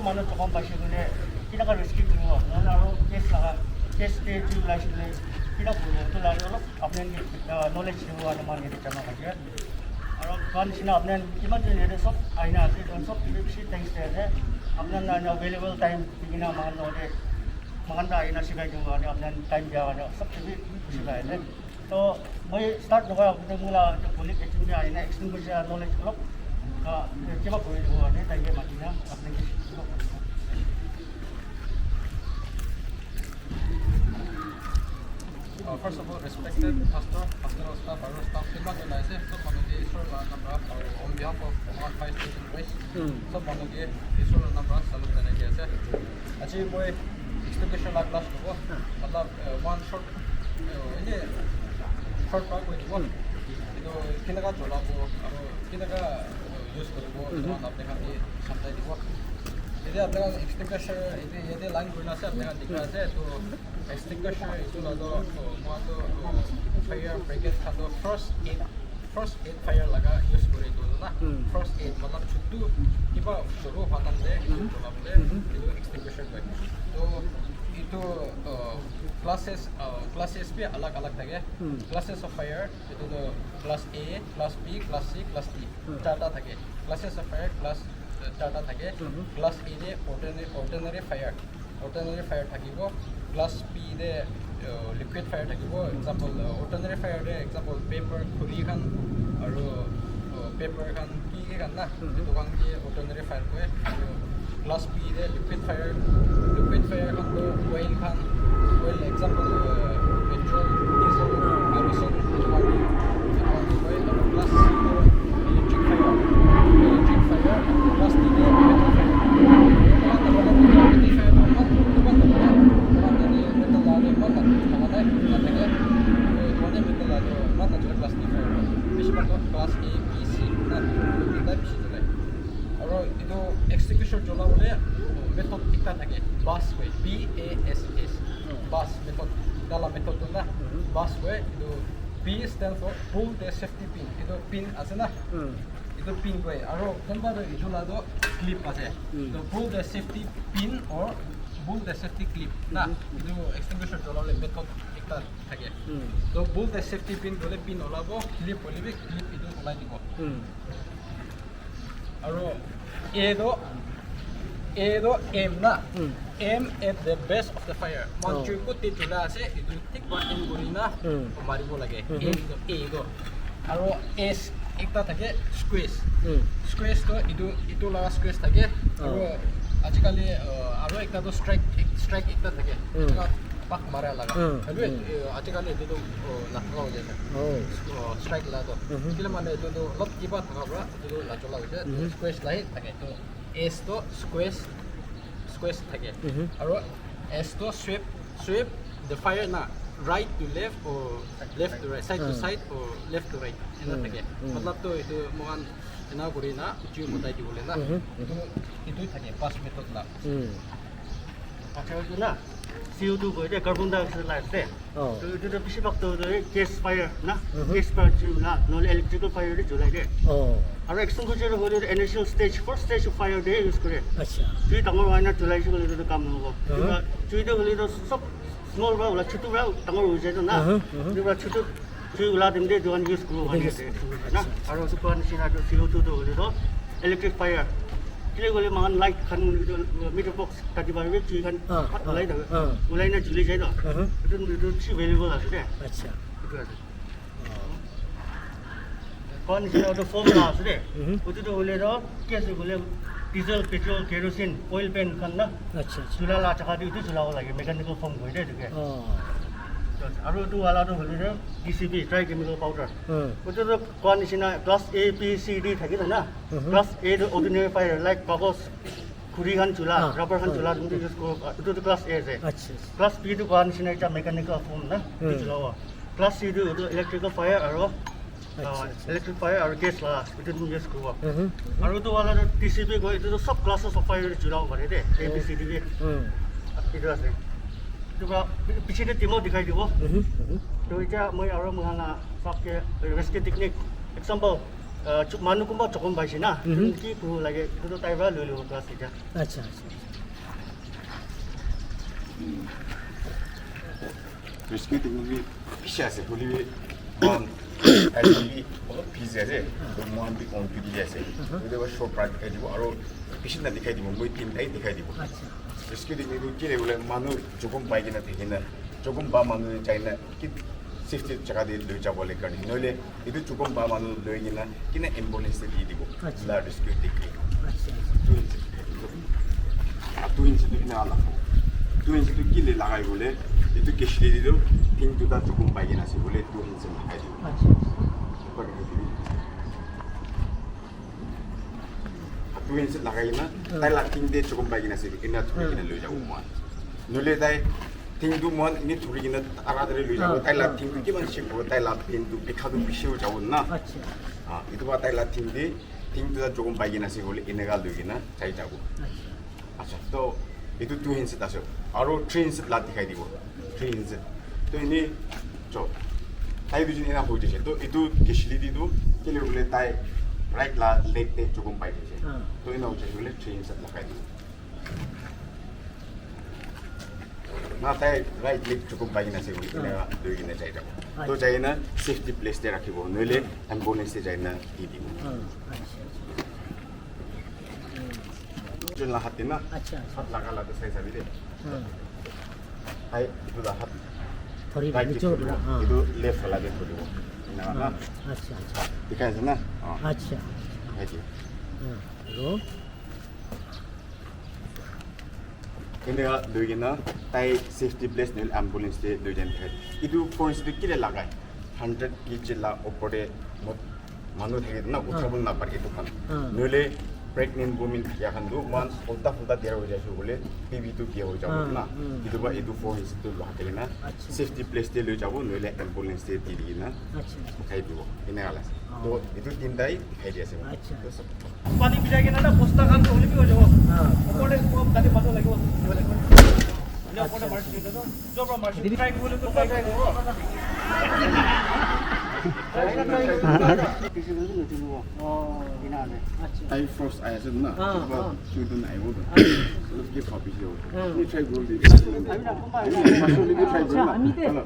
মানুহ কম পাইছে মানে কিনাকা ৰেস্কিউ কৰিব আৰু কেছ লগা কেছ লাইছিলে কিনা তো লাগে অলপ আপুনি নলেজ দিব আৰু মানে জানা থাকে আৰু কোৱা নিচিনা আপুনি কিমান দিন চব আইনা আছে চব বেছি থিংছ আছে আপোনাৰ এভেইলেবল টাইম কিনা আমাৰ নহ'লে মানটা আইনা শিকাই দিব আৰু আপোনাৰ টাইম দিয়া আৰু চব শিকাই আছে তো মই ষ্টাৰ্ট নকৰা আপুনি মোলা পুলিচ এক্সিডেণ্ট আইনা এক্সিডেণ্ট কৰিছে নলেজ অলপ কিবা কৰি দিব কাৰণে তাইকে মাতি না আপুনি First of all, respected pastor, pastoral staff, our staff, Timba Galaise, Sopanagi, Israel Nambra, on behalf of our High Station Grace, Sopanagi, Israel Nambra, Salute and Agase. Actually, boy, expectation like last go, one short, short part with one. Kinaga Jolabo, Kinaga use for the work, one of the country, sometimes work. यदि आपने extinguisher यदि line करना से आपने दिखा है तो extinguisher इसको तो वहाँ तो फायर ब्रिगेड का तो फर्स्ट एड फायर लगा यूज करे तो ना फर्स्ट एड मतलब छुट्टू किबा शुरू होता है तो आपने ये एक्सटिंग्विशर का तो itu classes भी अलग अलग थे classes of fire itu तो class A, class B, class C, class D चारटा थे classes of fire class चारटा থাকে ক্লাস এ ৰে অৰ্ডিনাৰী ফায়াৰ থাকিব ক্লাস বি ৰে লিকুইড ফায়াৰ থাকিব এক্সাম্পল অৰ্ডিনাৰী ফায়াৰ ৰে এক্সাম্পল পেপাৰ খুৰি খান আৰু পেপাৰ খান কি খান না দোকান দিয়ে অৰ্ডিনাৰী ফায়াৰ কয় ক্লাস বি ৰে লিকুইড ফায়াৰ খান তো অইল খান oil example petrol diesel kerosene দোকান দিয়ে কয় আৰু class C electric fire Plus di metal fire. Class A, B, C. Aro itu execution jola boleh method kita lagi bus way BASS bus method dalam method tu lah bus way itu B stand for pull the safety pin itu pin asana itu pin koi aro tempat itu lado clip ase to pull the safety pin or bolt safety clip na itu extinguisher jalole method ekta thake to bolt safety pin dole pin olabo clip olibe clip itu olai dibo aro edo aim na aim at the base of the fire mon chuku ti chula ase itu tik ba aim gorina maribo lage aim to edo aro s ekta thake squeeze squeeze to itu laga squeeze thake aro আজিকালি আৰু একটা তো strike একটা থাকে পাক মাৰা লাগা আৰু আজিকালি এটো নাথাকা হৈ যায় স্ট্ৰাইক লাগা কিলে মানে এটো অলপ কিবা থাকা পৰা এটো নাচলা হৈ যায় স্কোয়েশ লাই থাকে তো এস তো স্কোয়েশ থাকে আৰু এস তো sweep the fire na right to left or left to right side to side or left to right এনা থাকে মতলব তো এটো মহান এনা কৰি না উচি মতাই দিবলে না এটো থাকে পাঁচ মেথড না আচ্ছা ওই না CO2 ko ide carbon dioxide la ase to itu bisi bak to gas fire na gas fire chu na no electrical fire de julai de aro extinguisher hole initial stage first stage of fire de use kore acha tui tangor waina julai chu le to kam hobo tui de hole to sob small ba ula chutu ba tangor uje to na tui ba chutu tui ula dim de don use kuro na aro super sina to CO2 to hole to electric fire kile gole mangan light khan meter box tadi baru chui kan ulai dah ulai na juli jai dah itu chi valuable ase de acha itu ase kon sina to formula ase de itu to hole do kese gole diesel petrol kerosene oil pan kan na acha chula la chaka di itu chula lagi mechanical form goi de de aru tu wala to hole do DCP dry chemical powder itu to kon sina class A B C D thaki na class A to ordinary fire like kagos khuri khan chula rubber khan chula dum use ko itu to class A ase acha class B to kon sina eta mechanical form na itu chula class C to electrical fire aru electric fire aru gas la itu dum use ko aru to wala to DCP go itu to sub classes of fire chula bare de A B C D itu ase itu ba pichhe timo dikhai dibo to eta moi aro mangana sakke rescue technique example manu kumba chokom baisi na ki ku lage to tai ba lulu class eta acha rescue technique pisha ase bolive on actually all piece ase to mon bi on bi ase to ba short part edibo aro pishin na dikhai dibo moi team dai dikhai dibo acha rescue technique ki le bole manu chokom bai gina thina chokom ba manu chaina ki safety jaga de loi jabole karni noile itu chokom ba manu loi gina kina ambulance di dibo la rescue technique acha tu inci tu kina ala tu inci tu ki le lagai bole itu keshli dido tin tu da chokom bai gina se bole tu inci dikhai dibo acha tu inci lagai na tai la tin de chokom bai gina se ina tu kina loi jabu mo nole dai ting du mon ni thuri gina aradre loi jabu tai la ting ki ban shi ko tai la tin du bikhadu bishiu jabu na acha itu ba tai la ting de ting tu da chokom bai gina se bole ina ga loi gina chai jabu acha to itu tu inci da so aro trains la dikhai dibo trains to ini jo tai du jin ina ho je to itu keshli di du kele bole tai right la late te chokom bai je to ina ho je bole trains la khai dibo na tai right leg chokom bai gina se bole ina ga loi gina chai jabu to chai na safety place te rakhibo noile ambulance te chai na di dibo la hatina acha hat laga la sai sabi de hai itu da hat thori bani chor la itu left la de thori na na acha dikhai na acha hai ji ro kene ga doigina tai safety place nil ambulance de dojen thai itu points de kile lagai 100 kg la opore manu thai na utrabul na par itu kan nole pregnant women ya kan du once ulta fulta der ho jaisu bole PB2 ke ho jabu na itu ba itu for institute lo hakele na safety place te lo jabu noile ambulance te diri na khai dibo ina ala to itu tin dai khai dia se pani bijai ke na posta kan hole bi ho jabo opore ko dadi pato lagibo bole ko ina opore march ke to jobra march try hole to try ho I first I said no, but children I wouldn't. Let's give copy here. You try go this. You try go.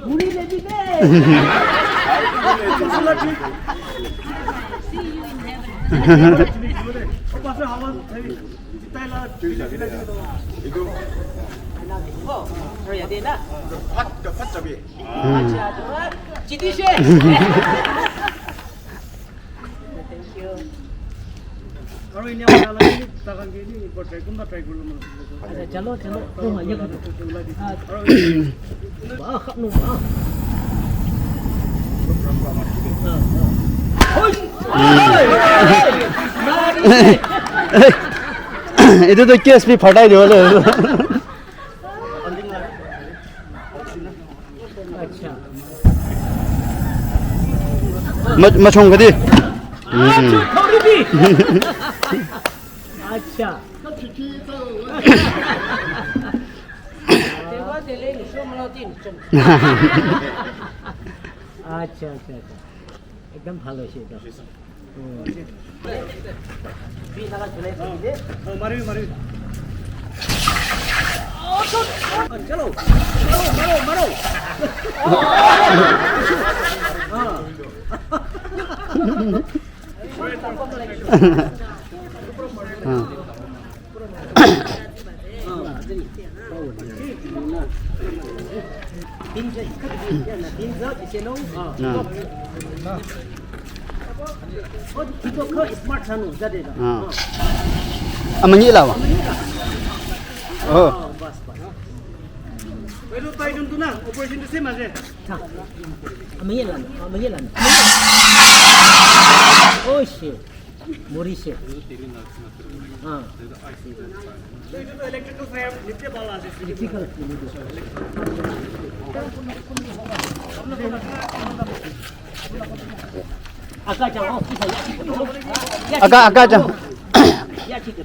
우리 레디데. 이거 그래야 되나? 팥잡이. 지디시. Kalau ini yang salah ini takkan gini, buat try pun tak try dulu mas. चलो चलो तुम ये कर Kalau ini वाह खनु itu तो case भी फटाइदियो होला penting lah. अच्छा मछोंग कदी थोड़ी भी अच्छा देवा दिले निशो मनातीन अच्छा अच्छा अच्छा एकदम ভালো সেটা বি লাগা চলে দিলে Oh, mari mari. चलो मारो मारो स्मार्ट सानू जादेगा amani lawa oh बस बस Itu tayo dun tu na, operation tu sih mas eh. menyelan oh shit muri shit हाँ So itu tu electrical frame, nitya bala sih. difficult agak jauh kita ya agak agak jam ya kita